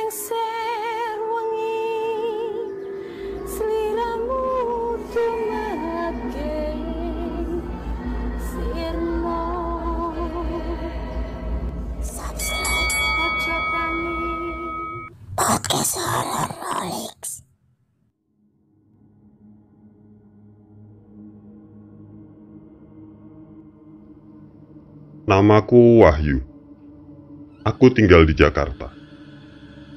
lengser wengi sliramu tumake sirmo subscribe ojo tangi podcast horror Rolex. Namaku Wahyu. Aku tinggal di Jakarta.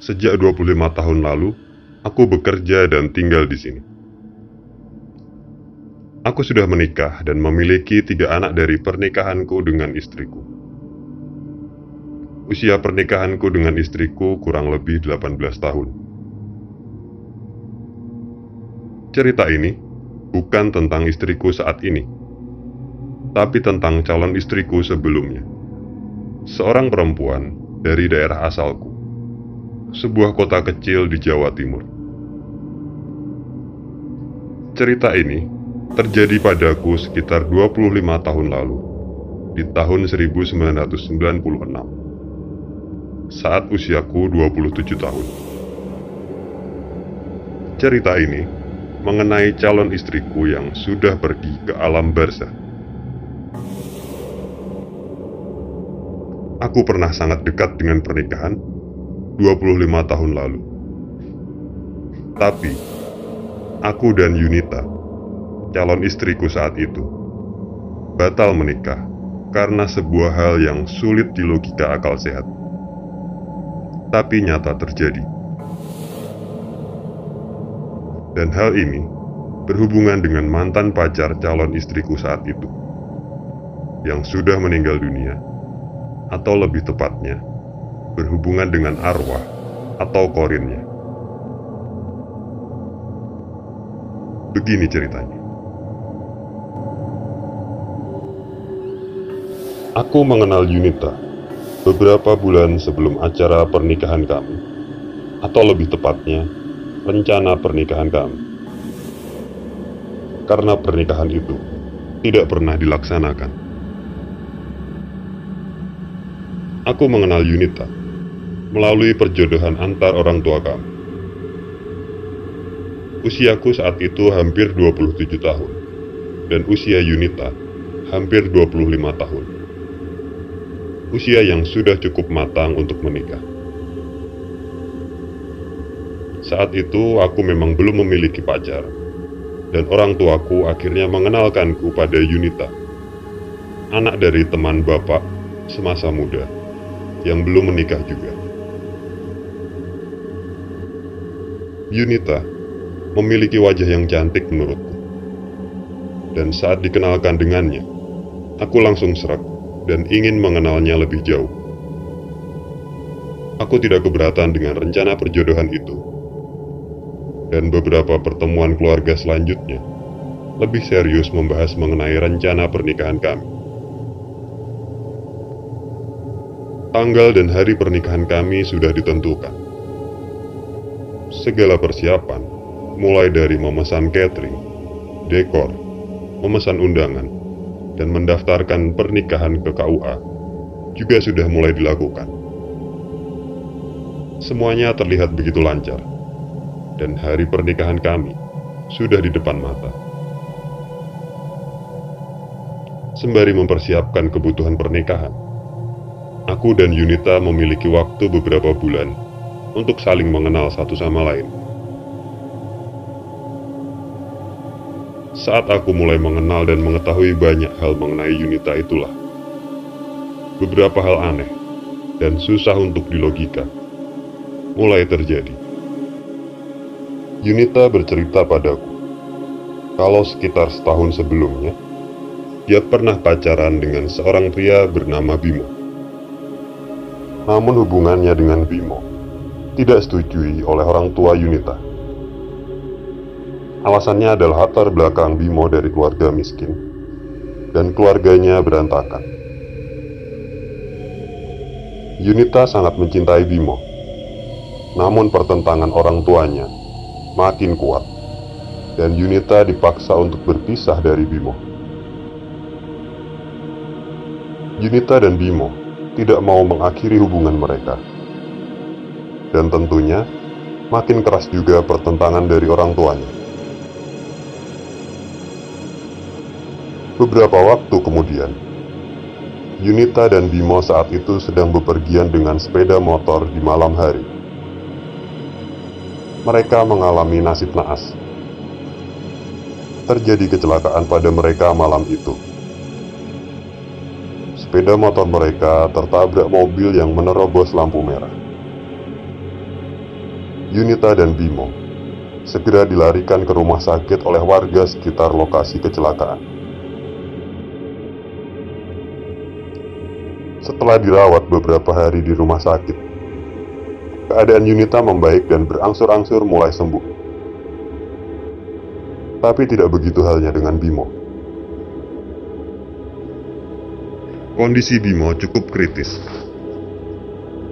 Sejak 25 tahun lalu, aku bekerja dan tinggal di sini. Aku sudah menikah dan memiliki 3 anak dari pernikahanku dengan istriku. Usia pernikahanku dengan istriku kurang lebih 18 tahun. Cerita ini bukan tentang istriku saat ini, tapi tentang calon istriku sebelumnya. Seorang perempuan dari daerah asalku, sebuah kota kecil di Jawa Timur. Cerita ini terjadi padaku sekitar 25 tahun lalu, di tahun 1996, saat usiaku 27 tahun. Cerita ini mengenai calon istriku yang sudah pergi ke alam barzah. Aku pernah sangat dekat dengan pernikahan 25 tahun lalu. Tapi, aku dan Yunita, calon istriku saat itu, batal menikah karena sebuah hal yang sulit di logika akal sehat. Tapi nyata terjadi. Dan hal ini berhubungan dengan mantan pacar calon istriku saat itu, yang sudah meninggal dunia, atau lebih tepatnya, berhubungan dengan arwah atau korinnya. Begini ceritanya. Aku mengenal Yunita beberapa bulan sebelum acara pernikahan kami, atau lebih tepatnya, rencana pernikahan kami. Karena pernikahan itu tidak pernah dilaksanakan. Aku mengenal Yunita melalui perjodohan antar orang tua kami. Usiaku saat itu hampir 27 tahun, dan usia Yunita hampir 25 tahun. Usia yang sudah cukup matang untuk menikah. Saat itu aku memang belum memiliki pacar, dan orang tuaku akhirnya mengenalkanku pada Yunita, anak dari teman bapak semasa muda yang belum menikah juga. Yunita memiliki wajah yang cantik menurutku, dan saat dikenalkan dengannya, aku langsung serak dan ingin mengenalnya lebih jauh. Aku tidak keberatan dengan rencana perjodohan itu, dan beberapa pertemuan keluarga selanjutnya lebih serius membahas mengenai rencana pernikahan kami. Tanggal dan hari pernikahan kami sudah ditentukan. Segala persiapan, mulai dari memesan catering, dekor, memesan undangan, dan mendaftarkan pernikahan ke KUA, juga sudah mulai dilakukan. Semuanya terlihat begitu lancar, dan hari pernikahan kami sudah di depan mata. Sembari mempersiapkan kebutuhan pernikahan, aku dan Yunita memiliki waktu beberapa bulan untuk saling mengenal satu sama lain. Saat aku mulai mengenal dan mengetahui banyak hal mengenai Yunita itulah, beberapa hal aneh dan susah untuk dilogika mulai terjadi. Yunita bercerita padaku kalau sekitar setahun sebelumnya, dia pernah pacaran dengan seorang pria bernama Bimo. Namun hubungannya dengan Bimo tidak disetujui oleh orang tua Yunita. Alasannya adalah latar belakang Bimo dari keluarga miskin, dan keluarganya berantakan. Yunita sangat mencintai Bimo, namun pertentangan orang tuanya makin kuat, dan Yunita dipaksa untuk berpisah dari Bimo. Yunita dan Bimo tidak mau mengakhiri hubungan mereka. dan tentunya makin keras juga pertentangan dari orang tuanya. Beberapa waktu kemudian, Yunita dan Bimo saat itu sedang bepergian dengan sepeda motor di malam hari. Mereka mengalami nasib naas. Terjadi kecelakaan pada mereka malam itu. Sepeda motor mereka tertabrak mobil yang menerobos lampu merah. Yunita dan Bimo segera dilarikan ke rumah sakit oleh warga sekitar lokasi kecelakaan. Setelah dirawat beberapa hari di rumah sakit, keadaan Yunita membaik dan berangsur-angsur mulai sembuh. Tapi tidak begitu halnya dengan Bimo. Kondisi Bimo cukup kritis,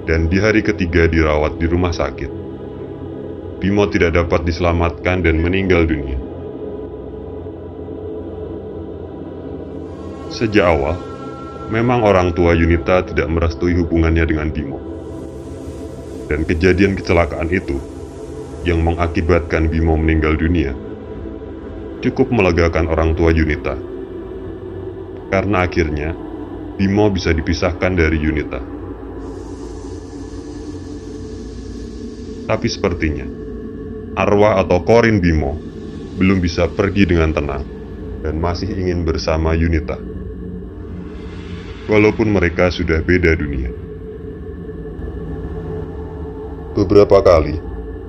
dan di hari ketiga dirawat di rumah sakit, Bimo tidak dapat diselamatkan dan meninggal dunia. Sejak awal, memang orang tua Yunita tidak merestui hubungannya dengan Bimo. Dan kejadian kecelakaan itu, yang mengakibatkan Bimo meninggal dunia, cukup melegakan orang tua Yunita. Karena akhirnya, Bimo bisa dipisahkan dari Yunita. Tapi sepertinya, arwah atau korin Bimo belum bisa pergi dengan tenang dan masih ingin bersama Yunita. Walaupun mereka sudah beda dunia. Beberapa kali,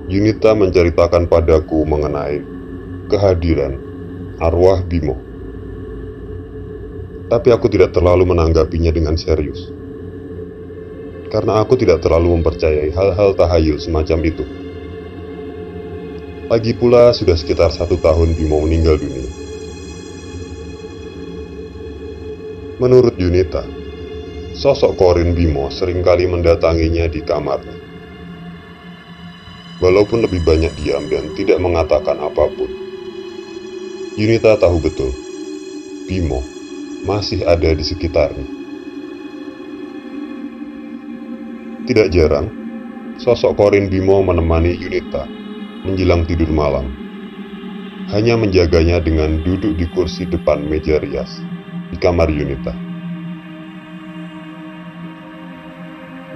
Yunita menceritakan padaku mengenai kehadiran arwah Bimo. Tapi aku tidak terlalu menanggapinya dengan serius. Karena aku tidak terlalu mempercayai hal-hal tahayul semacam itu. Lagi pula sudah sekitar 1 tahun Bimo meninggal dunia. Menurut Yunita, sosok korin Bimo seringkali mendatanginya di kamarnya. Walaupun lebih banyak diam dan tidak mengatakan apapun, Yunita tahu betul, Bimo masih ada di sekitarnya. Tidak jarang, sosok korin Bimo menemani Yunita menjelang tidur malam, hanya menjaganya dengan duduk di kursi depan meja rias di kamar Yunita.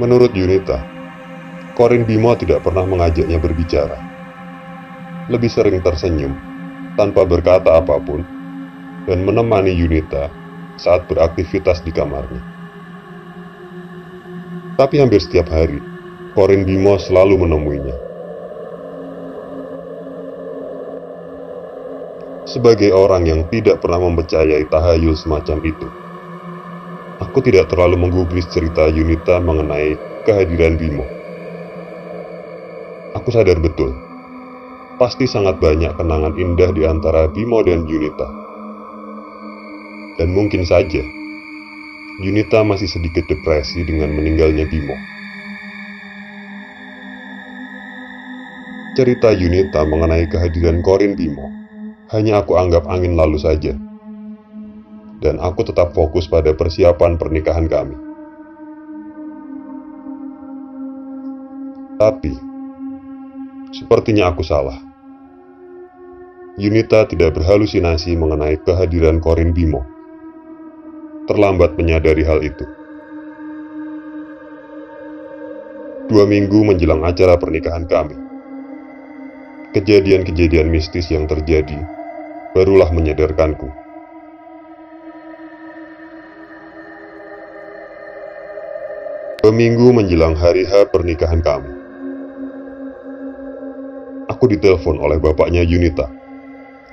Menurut Yunita, korin Bimo tidak pernah mengajaknya berbicara. Lebih sering tersenyum, tanpa berkata apapun, dan menemani Yunita saat beraktivitas di kamarnya. Tapi hampir setiap hari, korin Bimo selalu menemuinya. Sebagai orang yang tidak pernah mempercayai tahayul semacam itu, aku tidak terlalu menggubris cerita Yunita mengenai kehadiran Bimo. Aku sadar betul, pasti sangat banyak kenangan indah di antara Bimo dan Yunita. Dan mungkin saja, Yunita masih sedikit depresi dengan meninggalnya Bimo. Cerita Yunita mengenai kehadiran korin Bimo hanya aku anggap angin lalu saja. Dan aku tetap fokus pada persiapan pernikahan kami. Tapi, sepertinya aku salah. Yunita tidak berhalusinasi mengenai kehadiran korin Bimo. Terlambat menyadari hal itu. 2 minggu menjelang acara pernikahan kami, kejadian-kejadian mistis yang terjadi barulah menyadarkanku. 2 minggu menjelang hari H pernikahan kami, aku ditelepon oleh bapaknya Yunita,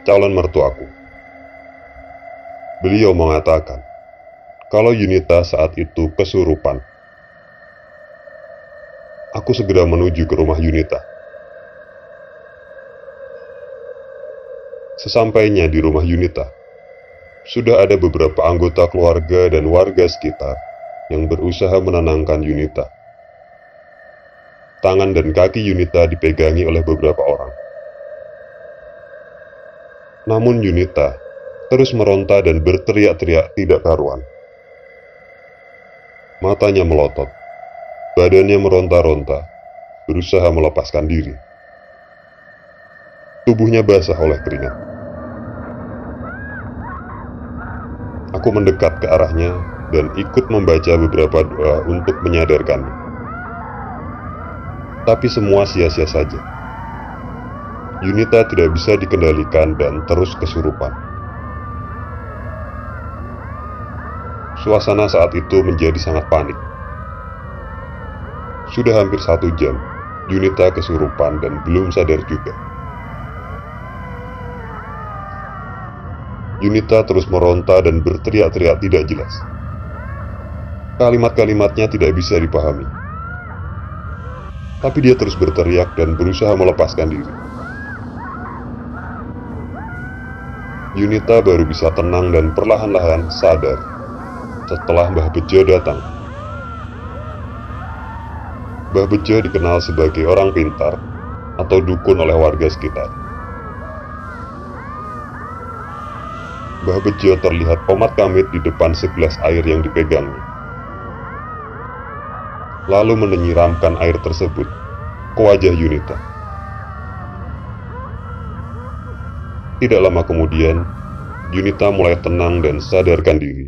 calon mertuaku. Beliau mengatakan kalau Yunita saat itu kesurupan. Aku segera menuju ke rumah Yunita. Sesampainya di rumah Yunita, sudah ada beberapa anggota keluarga dan warga sekitar yang berusaha menenangkan Yunita. Tangan dan kaki Yunita dipegangi oleh beberapa orang. Namun Yunita terus meronta dan berteriak-teriak tidak karuan. Matanya melotot, badannya meronta-ronta, berusaha melepaskan diri. Tubuhnya basah oleh keringat. Aku mendekat ke arahnya dan ikut membaca beberapa doa untuk menyadarkannya. Tapi semua sia-sia saja. Yunita tidak bisa dikendalikan dan terus kesurupan. Suasana saat itu menjadi sangat panik. Sudah hampir 1 jam, Yunita kesurupan dan belum sadar juga. Yunita terus meronta dan berteriak-teriak tidak jelas. Kalimat-kalimatnya tidak bisa dipahami. Tapi dia terus berteriak dan berusaha melepaskan diri. Yunita baru bisa tenang dan perlahan-lahan sadar setelah Mbah Bejo datang. Mbah Bejo dikenal sebagai orang pintar atau dukun oleh warga sekitar. Mbah Bejo terlihat komat kamit di depan segelas air yang dipegangnya, lalu menyiramkan air tersebut ke wajah Yunita. Tidak lama kemudian, Yunita mulai tenang dan sadarkan diri.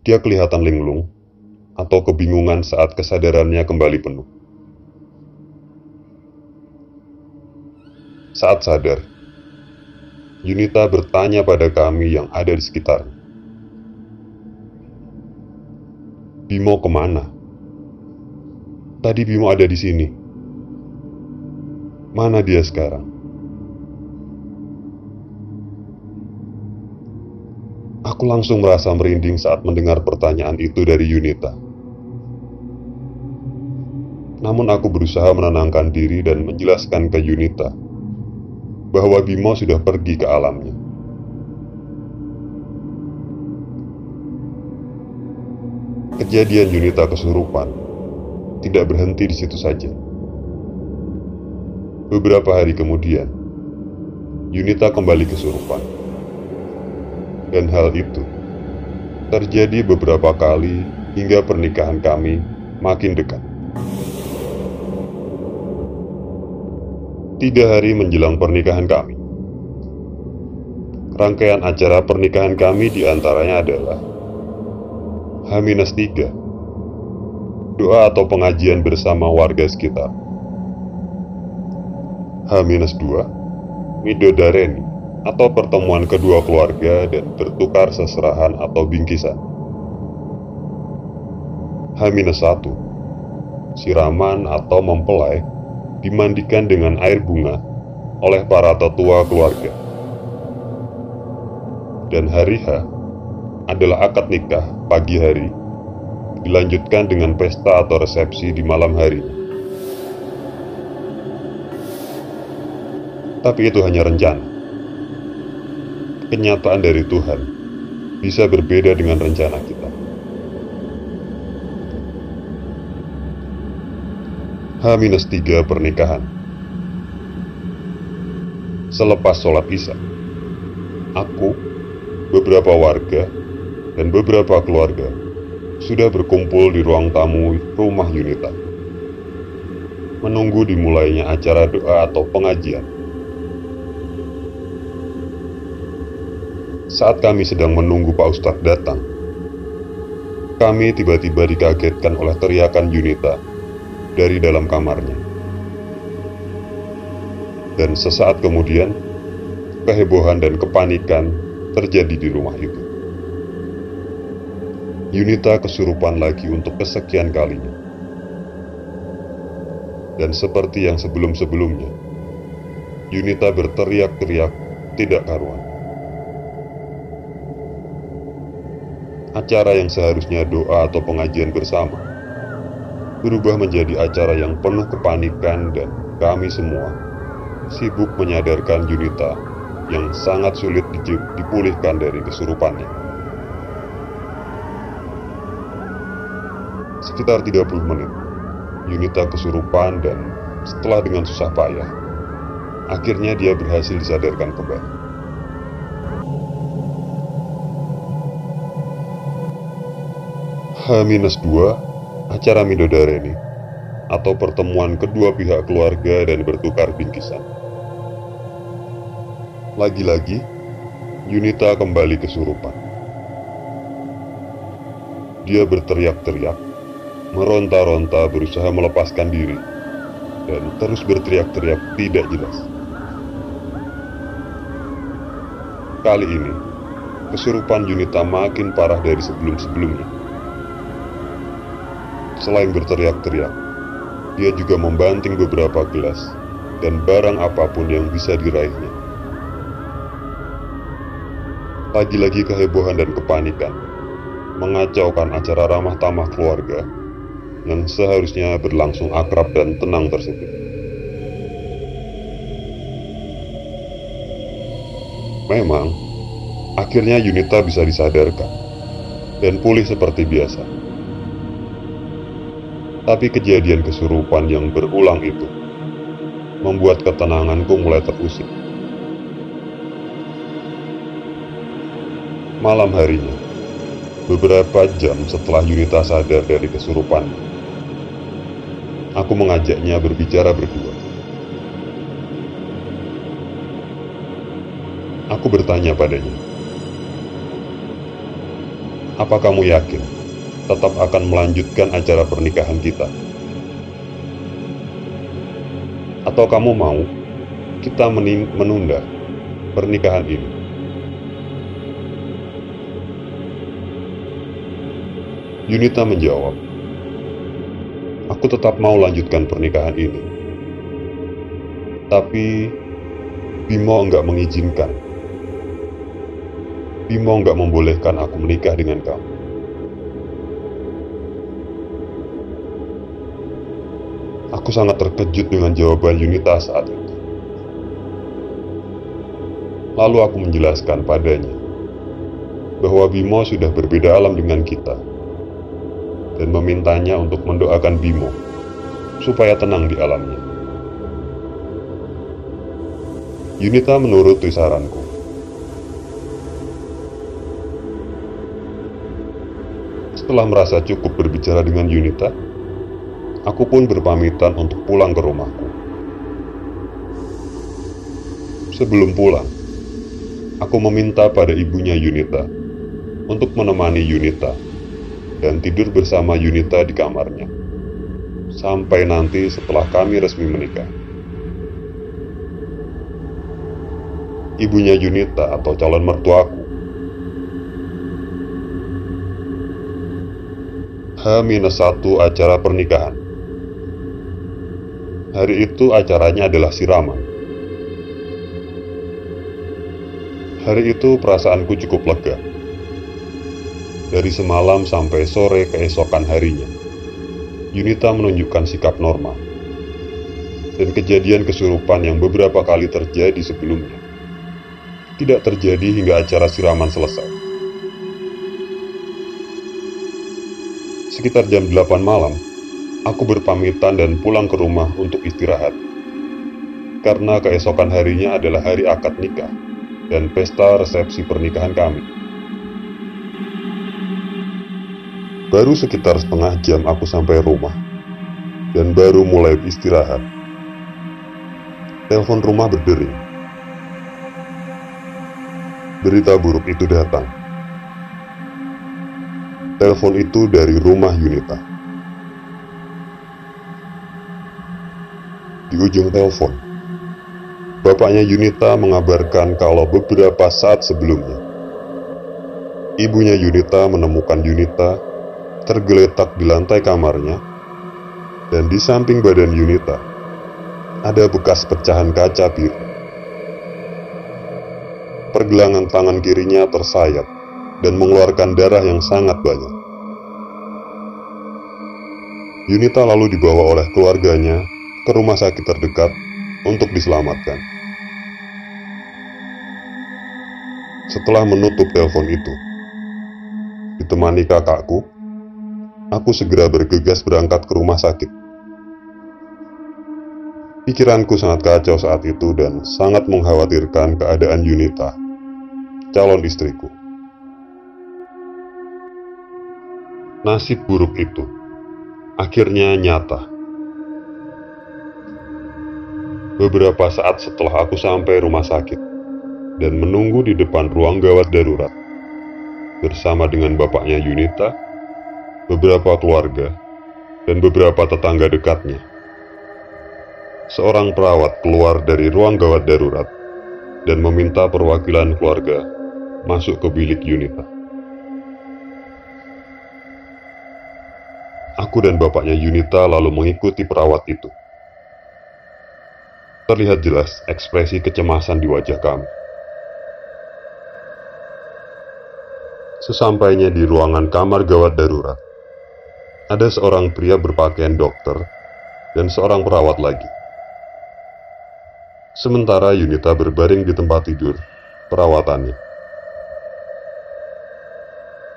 Dia kelihatan linglung atau kebingungan saat kesadarannya kembali penuh. Saat sadar, Yunita bertanya pada kami yang ada di sekitar. Bimo kemana? Tadi Bimo ada di sini. Mana dia sekarang? Aku langsung merasa merinding saat mendengar pertanyaan itu dari Yunita. Namun aku berusaha menenangkan diri dan menjelaskan ke Yunita bahwa Bimo sudah pergi ke alamnya. Kejadian Yunita kesurupan tidak berhenti di situ saja. Beberapa hari kemudian, Yunita kembali kesurupan. Dan hal itu terjadi beberapa kali hingga pernikahan kami makin dekat. 3 hari menjelang pernikahan kami, rangkaian acara pernikahan kami diantaranya adalah H-3, doa atau pengajian bersama warga sekitar. H-2, Midodareni, atau pertemuan kedua keluarga dan bertukar seserahan atau bingkisan. H-1, siraman atau mempelai dimandikan dengan air bunga oleh para tetua keluarga. Dan hari H adalah akad nikah pagi hari, dilanjutkan dengan pesta atau resepsi di malam hari. Tapi itu hanya rencana. Kenyataan dari Tuhan bisa berbeda dengan rencana kita. H-3 pernikahan. Selepas sholat Isya, aku, beberapa warga, dan beberapa keluarga sudah berkumpul di ruang tamu rumah Yunita, menunggu dimulainya acara doa atau pengajian. Saat kami sedang menunggu Pak Ustadz datang, kami tiba-tiba dikagetkan oleh teriakan Yunita dari dalam kamarnya. Dan sesaat kemudian, kehebohan dan kepanikan terjadi di rumah itu. Yunita kesurupan lagi untuk kesekian kalinya. Dan seperti yang sebelum-sebelumnya, Yunita berteriak-teriak tidak karuan. Acara yang seharusnya doa atau pengajian bersama berubah menjadi acara yang penuh kepanikan dan kami semua sibuk menyadarkan Yunita yang sangat sulit dipulihkan dari kesurupannya. Sekitar 30 menit, Yunita kesurupan dan setelah dengan susah payah, akhirnya dia berhasil disadarkan kembali. H-2, acara Midodareni, atau pertemuan kedua pihak keluarga dan bertukar bingkisan. Lagi-lagi, Yunita kembali kesurupan. Dia berteriak-teriak, meronta-ronta berusaha melepaskan diri, dan terus berteriak-teriak tidak jelas. Kali ini, kesurupan Yunita makin parah dari sebelum-sebelumnya. Selain berteriak-teriak, dia juga membanting beberapa gelas dan barang apapun yang bisa diraihnya. Lagi-lagi kehebohan dan kepanikan mengacaukan acara ramah tamah keluarga yang seharusnya berlangsung akrab dan tenang tersebut. Memang, akhirnya Yunita bisa disadarkan dan pulih seperti biasa. Tapi kejadian kesurupan yang berulang itu membuat ketenanganku mulai terusik. Malam harinya, beberapa jam setelah Yunita sadar dari kesurupannya, aku mengajaknya berbicara berdua. Aku bertanya padanya, "Apa kamu yakin tetap akan melanjutkan acara pernikahan kita? Atau kamu mau kita menunda pernikahan ini?" Yunita menjawab, "Aku tetap mau lanjutkan pernikahan ini. Tapi Bimo enggak mengizinkan. Bimo enggak membolehkan aku menikah dengan kamu." Aku sangat terkejut dengan jawaban Yunita saat itu. Lalu aku menjelaskan padanya bahwa Bimo sudah berbeda alam dengan kita, dan memintanya untuk mendoakan Bimo supaya tenang di alamnya. Yunita menuruti saranku. Setelah merasa cukup berbicara dengan Yunita, aku pun berpamitan untuk pulang ke rumahku. Sebelum pulang, aku meminta pada ibunya Yunita untuk menemani Yunita dan tidur bersama Yunita di kamarnya sampai nanti setelah kami resmi menikah. Ibunya Yunita atau calon mertuaku H-1 acara pernikahan. Hari itu acaranya adalah siraman. Hari itu perasaanku cukup lega. Dari semalam sampai sore keesokan harinya, Yunita menunjukkan sikap normal. Dan kejadian kesurupan yang beberapa kali terjadi sebelumnya tidak terjadi hingga acara siraman selesai. Sekitar jam 8 malam, aku berpamitan dan pulang ke rumah untuk istirahat. Karena keesokan harinya adalah hari akad nikah dan pesta resepsi pernikahan kami. Baru sekitar setengah jam aku sampai rumah dan baru mulai istirahat. Telepon rumah berdering. Berita buruk itu datang. Telepon itu dari rumah Yunita. Di ujung telepon, bapaknya Yunita mengabarkan kalau beberapa saat sebelumnya, ibunya Yunita menemukan Yunita tergeletak di lantai kamarnya, dan di samping badan Yunita ada bekas pecahan kaca biru. Pergelangan tangan kirinya tersayat dan mengeluarkan darah yang sangat banyak. Yunita lalu dibawa oleh keluarganya ke rumah sakit terdekat untuk diselamatkan. Setelah menutup telepon itu, ditemani kakakku, aku segera bergegas berangkat ke rumah sakit. Pikiranku sangat kacau saat itu dan sangat mengkhawatirkan keadaan Yunita, calon istriku. Nasib buruk itu akhirnya nyata Beberapa saat setelah aku sampai rumah sakit dan menunggu di depan ruang gawat darurat bersama dengan bapaknya Yunita, beberapa keluarga, dan beberapa tetangga dekatnya. Seorang perawat keluar dari ruang gawat darurat dan meminta perwakilan keluarga masuk ke bilik Yunita. Aku dan bapaknya Yunita lalu mengikuti perawat itu. Terlihat jelas ekspresi kecemasan di wajah kami. Sesampainya di ruangan kamar gawat darurat, ada seorang pria berpakaian dokter dan seorang perawat lagi. Sementara Yunita berbaring di tempat tidur perawatannya.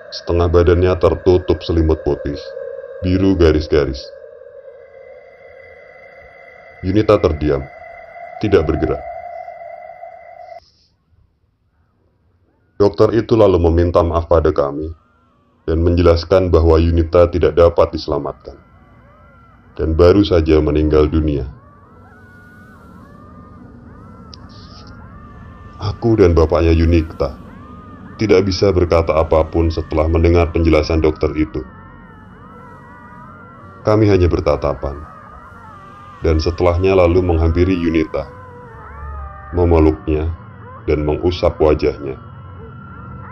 Setengah badannya tertutup selimut putih, biru garis-garis. Yunita terdiam, tidak bergerak. Dokter itu lalu meminta maaf pada kami dan menjelaskan bahwa Yunita tidak dapat diselamatkan dan baru saja meninggal dunia. Aku dan bapaknya Yunita tidak bisa berkata apapun setelah mendengar penjelasan dokter itu. Kami hanya bertatapan, dan setelahnya lalu menghampiri Yunita, memeluknya dan mengusap wajahnya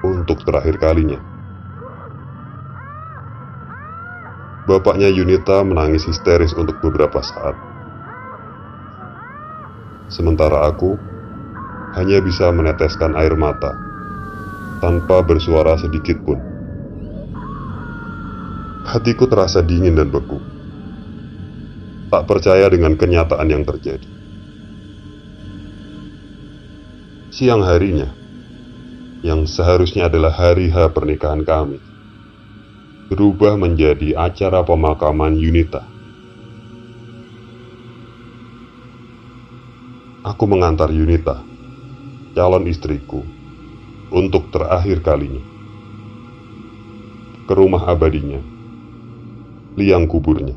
untuk terakhir kalinya. Bapaknya Yunita menangis histeris untuk beberapa saat. Sementara aku hanya bisa meneteskan air mata tanpa bersuara sedikit pun. Hatiku terasa dingin dan beku. Tak percaya dengan kenyataan yang terjadi. Siang harinya, yang seharusnya adalah hari H pernikahan kami, berubah menjadi acara pemakaman Yunita. Aku mengantar Yunita, calon istriku, untuk terakhir kalinya ke rumah abadinya, liang kuburnya.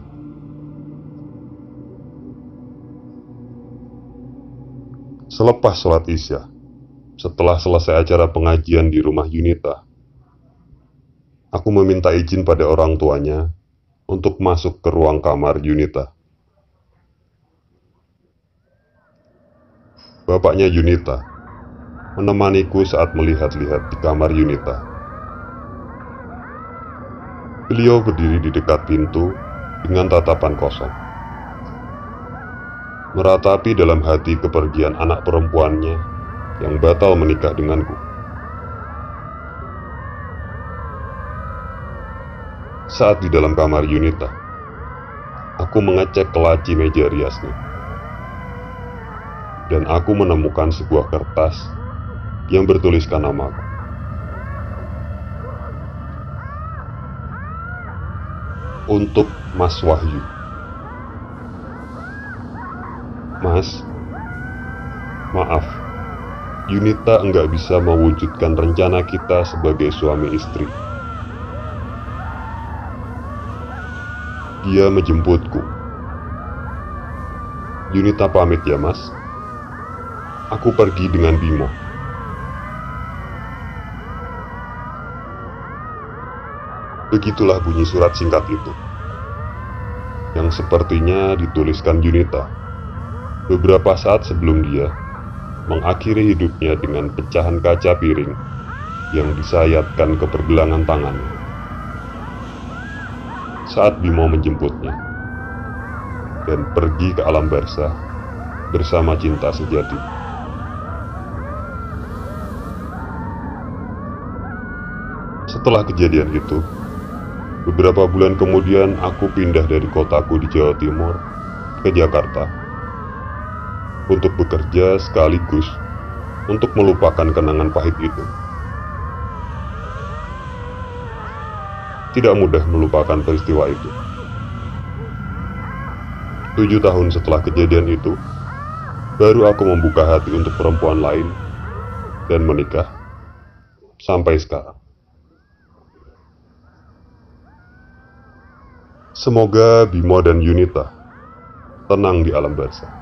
Selepas sholat Isya, setelah selesai acara pengajian di rumah Yunita, aku meminta izin pada orang tuanya untuk masuk ke ruang kamar Yunita. Bapaknya Yunita menemaniku saat melihat-lihat di kamar Yunita. Beliau berdiri di dekat pintu dengan tatapan kosong, meratapi dalam hati kepergian anak perempuannya yang batal menikah denganku. Saat di dalam kamar Yunita, aku mengecek kelaci meja riasnya, dan aku menemukan sebuah kertas yang bertuliskan namaku. Untuk Mas Wahyu. Mas, maaf, Yunita enggak bisa mewujudkan rencana kita sebagai suami istri. Dia menjemputku. Yunita pamit ya, Mas. Aku pergi dengan Bimo. Begitulah bunyi surat singkat itu, yang sepertinya dituliskan Yunita beberapa saat sebelum dia mengakhiri hidupnya dengan pecahan kaca piring yang disayatkan ke pergelangan tangannya saat Bimo menjemputnya dan pergi ke alam barzah bersama cinta sejati. Setelah kejadian itu, beberapa bulan kemudian aku pindah dari kotaku di Jawa Timur ke Jakarta untuk bekerja sekaligus untuk melupakan kenangan pahit itu. Tidak mudah melupakan peristiwa itu. 7 tahun setelah kejadian itu, baru aku membuka hati untuk perempuan lain dan menikah sampai sekarang. Semoga Bimo dan Yunita tenang di alam barzah.